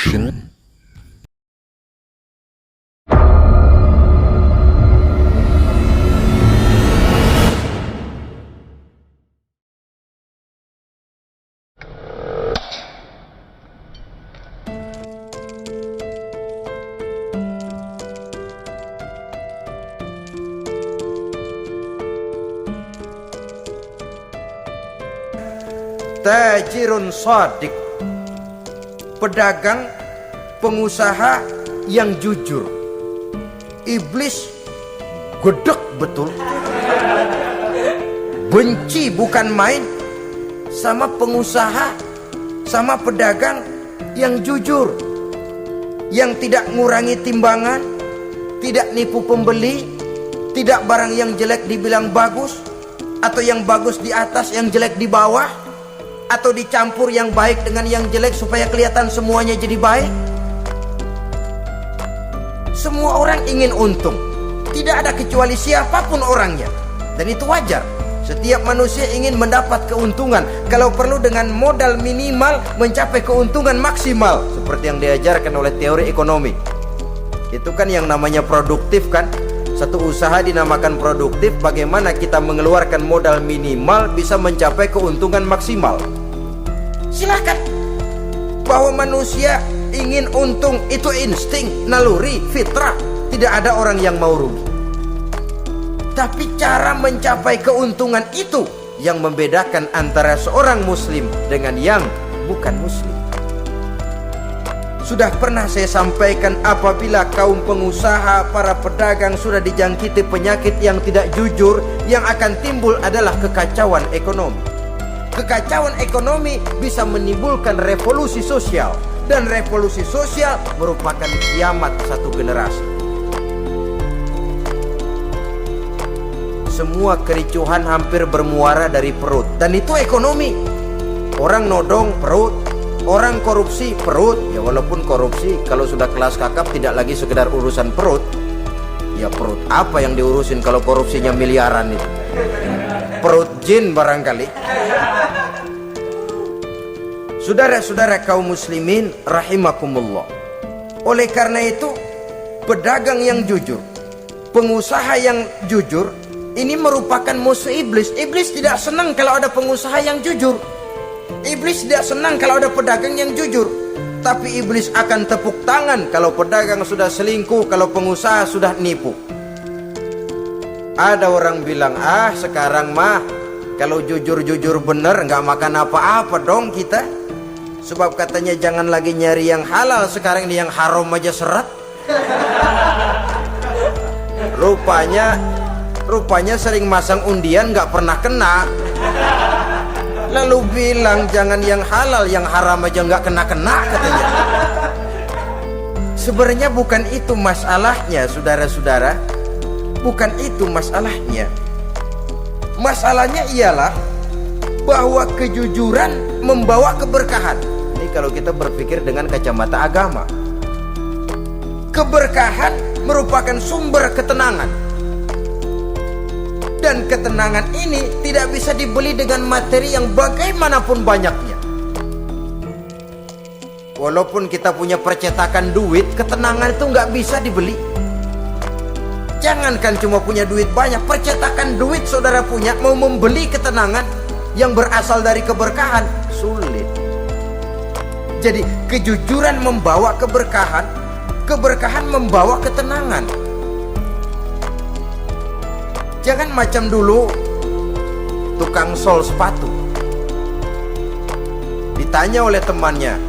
Production. Tajirun shadiq, pedagang, pengusaha yang jujur. Iblis gedek betul, benci bukan main sama pengusaha, sama pedagang yang jujur, yang tidak ngurangi timbangan, tidak nipu pembeli, tidak barang yang jelek dibilang bagus, atau yang bagus di atas yang jelek di bawah, atau dicampur yang baik dengan yang jelek supaya kelihatan semuanya jadi baik. Semua orang ingin untung, tidak ada kecuali siapapun orangnya, dan itu wajar. Setiap manusia ingin mendapat keuntungan, kalau perlu dengan modal minimal mencapai keuntungan maksimal, seperti yang diajarkan oleh teori ekonomi. Itu kan yang namanya produktif kan. Satu usaha dinamakan produktif, bagaimana kita mengeluarkan modal minimal bisa mencapai keuntungan maksimal. Silakan. Bahwa manusia ingin untung itu insting, naluri, fitrah. Tidak ada orang yang mau rugi. Tapi cara mencapai keuntungan itu yang membedakan antara seorang muslim dengan yang bukan muslim. Sudah pernah saya sampaikan, apabila kaum pengusaha, para pedagang sudah dijangkiti penyakit yang tidak jujur, yang akan timbul adalah kekacauan ekonomi. Kekacauan ekonomi bisa menimbulkan revolusi sosial, dan revolusi sosial merupakan kiamat satu generasi. Semua kericuhan hampir bermuara dari perut, dan itu ekonomi. Orang nodong perut, orang korupsi perut. Ya walaupun korupsi kalau sudah kelas kakap tidak lagi sekedar urusan perut. Ya perut apa yang diurusin kalau korupsinya miliaran itu? Perut jin barangkali. Saudara-saudara kaum muslimin rahimakumullah. Oleh karena itu, pedagang yang jujur, pengusaha yang jujur, ini merupakan musuh iblis. Iblis tidak senang kalau ada pengusaha yang jujur. Iblis tidak senang kalau ada pedagang yang jujur. Tapi iblis akan tepuk tangan kalau pedagang sudah selingkuh, kalau pengusaha sudah nipu. Ada orang bilang, sekarang mah kalau jujur-jujur bener nggak makan apa-apa dong kita. Sebab katanya jangan lagi nyari yang halal, sekarang ini yang haram aja seret. Rupanya sering masang undian nggak pernah kena. Lalu bilang jangan yang halal, yang haram aja nggak kena-kena katanya. Sebenarnya bukan itu masalahnya, saudara-saudara. Bukan itu masalahnya. Masalahnya ialah bahwa kejujuran membawa keberkahan. Ini kalau kita berpikir dengan kacamata agama. Keberkahan merupakan sumber ketenangan. Dan ketenangan ini tidak bisa dibeli dengan materi yang bagaimanapun banyaknya. Walaupun kita punya percetakan duit, ketenangan itu nggak bisa dibeli. Jangankan cuma punya duit banyak, percetakan duit saudara punya, mau membeli ketenangan yang berasal dari keberkahan, sulit. Jadi kejujuran membawa keberkahan, keberkahan membawa ketenangan. Jangan macam dulu tukang sol sepatu. Ditanya oleh temannya,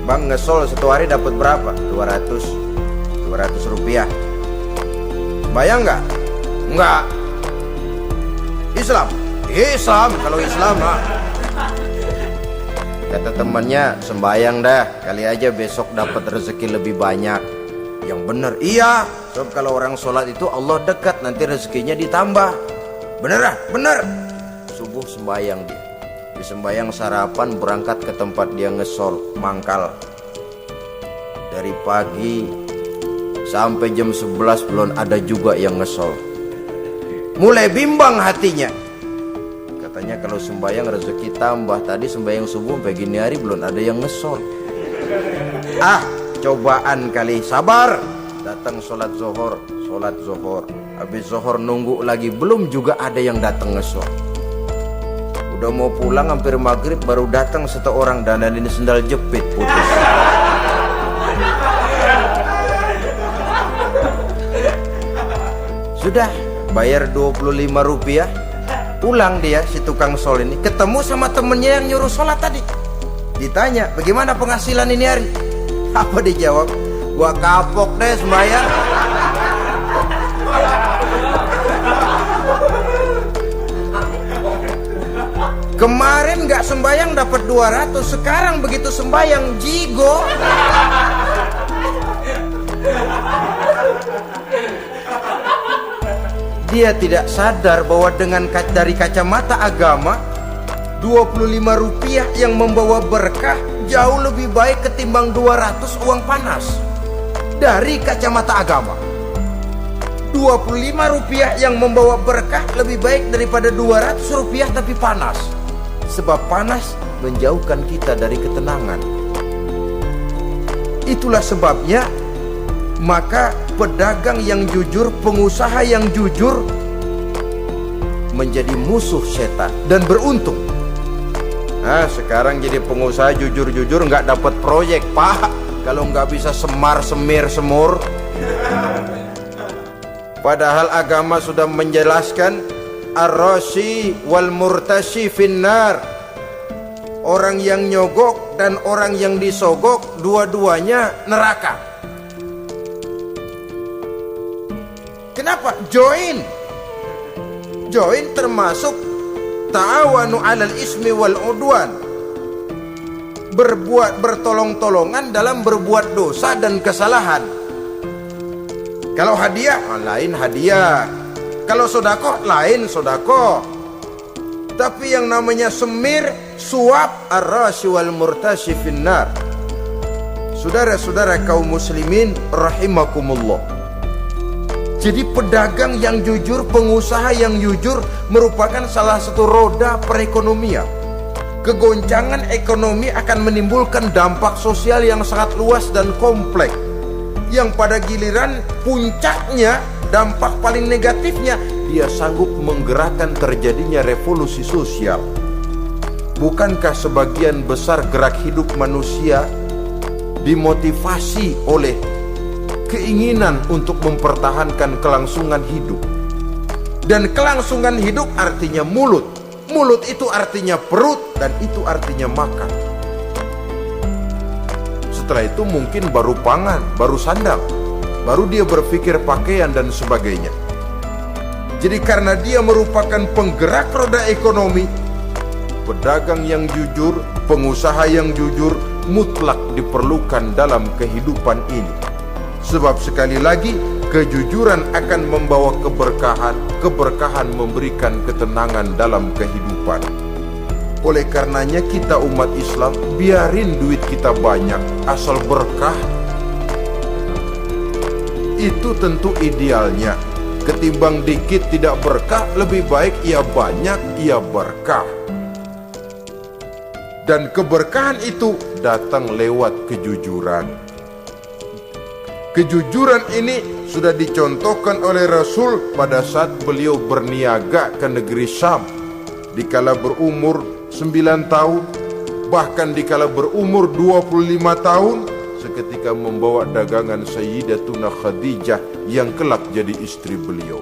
"Bang, ngesol satu hari dapat berapa?" 200 rupiah. Bayang nggak? Nggak. Islam kalau Islam mah. Kata temannya, "Sembayang dah, kali aja besok dapat rezeki lebih banyak." Yang benar, iya. Sebab kalau orang sholat itu Allah dekat, nanti rezekinya ditambah. Bener. Subuh sembayang dia. Di sembayang sarapan berangkat ke tempat dia ngesol, mangkal. Dari pagi sampai jam 11 belum ada juga yang ngesol. Mulai bimbang hatinya. Katanya kalau sembayang rezeki tambah. Tadi sembayang subuh sampai gini hari belum ada yang ngesol. Cobaan kali, sabar. Datang sholat zuhur. Habis zuhur nunggu lagi, belum juga ada yang datang ngesor. Udah mau pulang hampir maghrib, baru datang satu orang dandan ini sendal jepit putus. Sudah bayar 25 rupiah, pulang dia si tukang sol ini, ketemu sama temennya yang nyuruh sholat tadi. Ditanya, bagaimana penghasilan ini hari? Apa dijawab? Gua kapok deh sembahyang. Kemarin nggak sembahyang dapat 200, sekarang begitu sembahyang jigo. Dia tidak sadar bahwa dari kacamata agama, 25 rupiah yang membawa berkah jauh lebih baik ketimbang 200 uang panas. Dari kacamata agama, 25 rupiah yang membawa berkah lebih baik daripada 200 rupiah tapi panas. Sebab panas menjauhkan kita dari ketenangan. Itulah sebabnya maka pedagang yang jujur, pengusaha yang jujur menjadi musuh setan dan beruntung. Sekarang jadi pengusaha jujur-jujur nggak dapat proyek, Pak. Kalau nggak bisa semur. Padahal agama sudah menjelaskan ar-rashi wal murtashi finnar. Orang yang nyogok dan orang yang disogok dua-duanya neraka. Kenapa? Join termasuk ta'awanu 'alal ismi wal udwan. Bertolong-tolongan dalam berbuat dosa dan kesalahan. Kalau hadiah, lain hadiah. Kalau sedekah, lain sedekah. Tapi yang namanya semir, suap, ar-rashi wal murtashi finnar. Saudara-saudara kaum muslimin rahimakumullah. Jadi pedagang yang jujur, pengusaha yang jujur merupakan salah satu roda perekonomian. Kegoncangan ekonomi akan menimbulkan dampak sosial yang sangat luas dan kompleks, yang pada giliran puncaknya, dampak paling negatifnya, dia sanggup menggerakkan terjadinya revolusi sosial. Bukankah sebagian besar gerak hidup manusia dimotivasi oleh keinginan untuk mempertahankan kelangsungan hidup? Dan kelangsungan hidup artinya mulut. Mulut itu artinya perut, dan itu artinya makan. Setelah itu mungkin baru pangan, baru sandang, baru dia berpikir pakaian dan sebagainya. Jadi karena dia merupakan penggerak roda ekonomi, pedagang yang jujur, pengusaha yang jujur mutlak diperlukan dalam kehidupan ini. Sebab sekali lagi, kejujuran akan membawa keberkahan, keberkahan memberikan ketenangan dalam kehidupan. Oleh karenanya kita umat Islam, biarin duit kita banyak, asal berkah. Itu tentu idealnya. Ketimbang dikit tidak berkah, lebih baik ia banyak, ia berkah. Dan keberkahan itu datang lewat kejujuran. Kejujuran ini sudah dicontohkan oleh Rasul pada saat beliau berniaga ke negeri Syam. Dikala berumur 9 tahun, bahkan dikala berumur 25 tahun, seketika membawa dagangan Sayyidatuna Khadijah yang kelak jadi istri beliau.